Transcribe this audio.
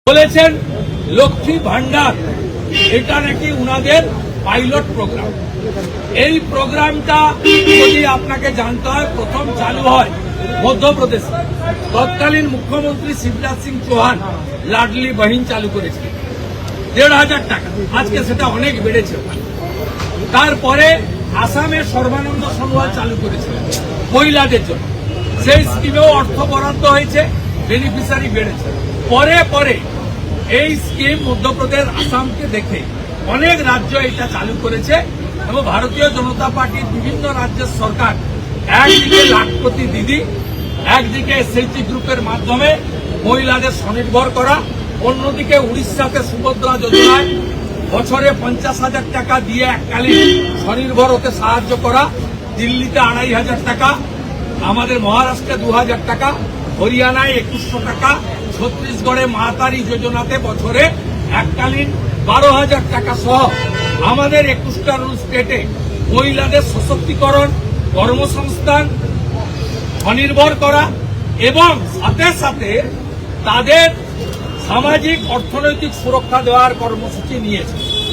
বলেছেন লক্ষ্মী ভান্ডার এটা নাকি উনাদের পাইলট প্রোগ্রাম। এই প্রোগ্রামটা যদি আপনাকে জানতে হয়, প্রথম চালু হয় মধ্যপ্রদেশে। তৎকালীন মুখ্যমন্ত্রী শিবরাজ সিং চৌহান লাডলি বহিন চালু করেছিলেন ১,৫০০ টাকা, আজকে সেটা অনেক বেড়েছে। তারপরে আসামের সর্বানন্দ সোনোয়াল চালু করেছিলেন মহিলাদের জন্য, সেই স্কিমেও অর্থ বরাদ্দ হয়েছে, বেনিফিশিয়ারি বেড়েছে। পরে পরে এই স্কিম মধ্যপ্রদেশ আসামকে দেখে অনেক রাজ্য এটা চালু করেছে এবং ভারতীয় জনতা পার্টির বিভিন্ন রাজ্যের সরকার একদিকে লাখপতি দিদি, একদিকে এসএইচজি গ্রুপের মাধ্যমে মহিলাদের স্বনির্ভর করা, অন্যদিকে উড়িষ্যাতে সুভদ্রা যোজনায় বছরে ৫০,০০০ টাকা দিয়ে এককালীন স্বনির্ভর হতে সাহায্য করা, দিল্লিতে ২৫০০ টাকা, আমাদের মহারাষ্ট্রে ২০০০ টাকা, হরিয়ানায় ২১০০ টাকা, ছত্তিশগড়ে মাতারি যোজনাতে বছরে এককালীন ১২,০০০ টাকা সহ আমাদের ২১টা স্টেটে মহিলাদের সশক্তিকরণ, কর্মসংস্থান, স্বনির্ভর করা এবং সাথে সাথে তাদের সামাজিক অর্থনৈতিক সুরক্ষা দেওয়ার কর্মসূচি নিয়েছে।